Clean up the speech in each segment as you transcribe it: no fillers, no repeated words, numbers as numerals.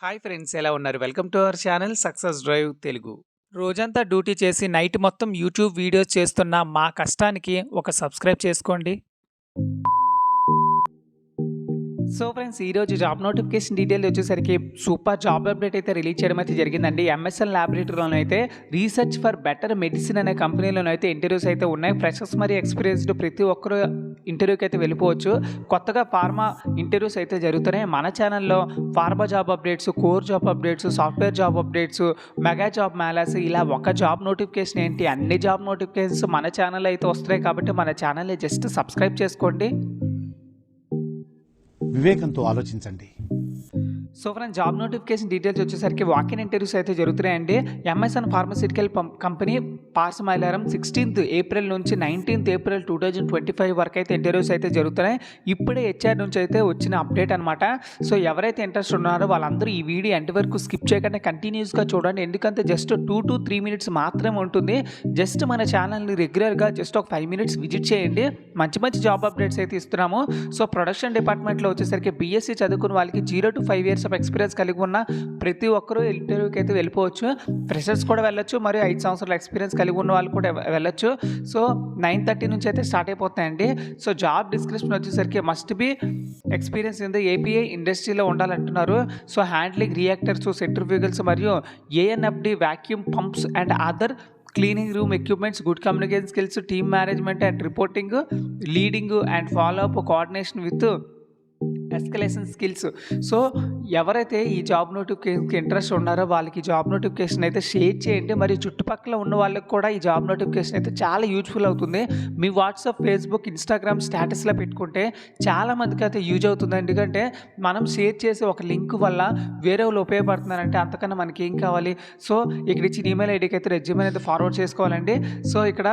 Hi friends, ఎలా ఉన్నారు? Welcome to our channel success drive Telugu. రోజంతా డ్యూటీ చేసి నైట్ మొత్తం యూట్యూబ్ వీడియోస్ చేస్తున్న మా కష్టానికి ఒక సబ్స్క్రైబ్ చేసుకోండి. సో ఫ్రెండ్స్, ఈరోజు జాబ్ నోటిఫికేషన్ డీటెయిల్ వచ్చేసరికి సూపర్ జాబ్ అప్డేట్ అయితే రిలీజ్ చేయడం అయితే జరిగిందండి. ఎంఎస్ఎల్ ల్యాబొరేటరీలోనూ అయితే రీసెర్చ్ ఫర్ బెటర్ మెడిసిన్ అనే కంపెనీలోనూ అయితే ఇంటర్వ్యూస్ అయితే ఉన్నాయి. ఫ్రెషర్స్ మరియు ఎక్స్పీరియన్స్డ్ ప్రతి ఒక్కరు ఇంటర్వ్యూకి అయితే వెళ్ళిపోవచ్చు. కొత్తగా ఫార్మా ఇంటర్వ్యూస్ అయితే జరుగుతున్నాయి. మన ఛానల్లో pharma job updates, core job updates, software job updates, mega job melas, ఇలా ఒక జాబ్ నోటిఫికేషన్ ఏంటి అన్ని జాబ్ నోటిఫికేషన్స్ మన ఛానల్ అయితే వస్తున్నాయి. కాబట్టి మన ఛానల్ని జస్ట్ సబ్స్క్రైబ్ చేసుకోండి. వివేకంతో ఆలోచించండి. So friends, job notification details వచ్చేసరికి వాకిన్ ఇంటర్వ్యూస్ అయితే జరుగుతున్నాయండి. MSN pharmaceutical company Pashamylaram 16th April నుంచి 19th ఏప్రిల్ 2025 వరకు అయితే ఇంటర్వ్యూస్ అయితే జరుగుతున్నాయి. ఇప్పుడే హెచ్ఆర్ నుంచి అయితే వచ్చిన అప్డేట్ అనమాట. సో ఎవరైతే ఇంట్రెస్ట్ ఉన్నారో వాళ్ళందరూ ఈ వీడియో ఎండ్ వరకు స్కిప్ చేయకుండా కంటిన్యూస్గా చూడండి. ఎందుకంటే జస్ట్ 2 to 3 minutes మాత్రమే ఉంటుంది. జస్ట్ మన ఛానల్ని రెగ్యులర్గా జస్ట్ ఒక 5 minutes విజిట్ చేయండి. మంచి మంచి జాబ్ అప్డేట్స్ అయితే ఇస్తున్నాము. సో ప్రొడక్షన్ డిపార్ట్మెంట్లో వచ్చేసరికి బీఎస్సీ చదువుకున్న వాళ్ళకి 0 to 5 years ఆఫ్ ఎక్స్పీరియన్స్ కలిగి ఉన్న ప్రతి ఒక్కరూ ఇంటర్వ్యూకి అయితే వెళ్ళిపోవచ్చు. ఫ్రెషర్స్ కూడా వెళ్ళొచ్చు, మరియు 5 సంవత్సరాల ఎక్స్పీరియన్స్ కలిగి ఉన్న వాళ్ళు కూడా వెళ్ళొచ్చు. సో 9:30 నుంచి అయితే స్టార్ట్ అయిపోతాయండి. సో జాబ్ డిస్క్రిప్షన్ వచ్చేసరికి must be experience in the API ఇండస్ట్రీలో ఉండాలంటున్నారు. సో హ్యాండ్లింగ్ రియాక్టర్స్, సెంట్రిఫ్యూగల్స్ మరియు ఏఎన్ఎఫ్డి vacuum pumps and other cleaning room equipments, good communication skills, team management and reporting, leading and follow up, coordination with escalation skills. So ఎవరైతే ఈ job నోటిఫికేషన్కి interest ఉన్నారో వాళ్ళకి job notification అయితే share చేయండి. మరియు చుట్టుపక్కల ఉన్న వాళ్ళకి కూడా ఈ జాబ్ నోటిఫికేషన్ అయితే చాలా యూజ్ఫుల్ అవుతుంది. మీ వాట్సాప్, ఫేస్బుక్, ఇన్స్టాగ్రామ్ స్టేటస్లో పెట్టుకుంటే చాలామందికి అయితే యూజ్ అవుతుంది. ఎందుకంటే మనం షేర్ చేసే ఒక లింక్ వల్ల వేరే వాళ్ళు ఉపయోగపడుతున్నారంటే అంతకన్నా మనకి ఏం కావాలి. సో ఇక్కడ ఇచ్చిన ఈమెయిల్ ఐడికి అయితే రెజ్యూమే అయితే ఫార్వర్డ్ చేసుకోవాలండి. సో ఇక్కడ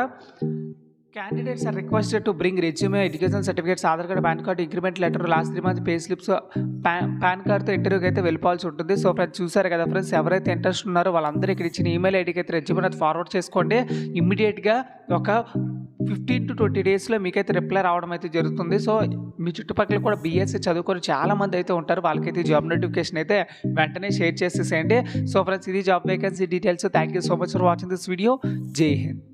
candidates are requested to bring resume, education certificates, Aadhaar card, PAN card, increment letter, last 3 months pay slips, PAN కార్డ్తో ఇంటర్వ్యూకి అయితే వెళ్ళిపోవాల్సి ఉంటుంది. సో ఫ్రెండ్స్, చూసారు కదా ఫ్రెండ్స్, ఎవరైతే ఇంట్రెస్ట్ ఉన్నారో వాళ్ళందరూ ఇక్కడ ఇచ్చిన ఈమెయిల్ ఐడికి అయితే రెజ్యూమే అయితే ఫార్వర్డ్ చేసుకోండి. ఇమ్మీడియట్గా ఒక 15 to 20 daysలో మీకైతే రిప్లై రావడం అయితే జరుగుతుంది. సో మీ చుట్టుపక్కల కూడా బీఎస్సీ చదువుకొని చాలామంది అయితే ఉంటారు. వాళ్ళకైతే జాబ్ నోటిఫికేషన్ అయితే వెంటనే షేర్ చేసేసేయండి. సో ఫ్రెండ్స్, ఇది job vacancy details. Thank you so much for watching this video. జై హింద్.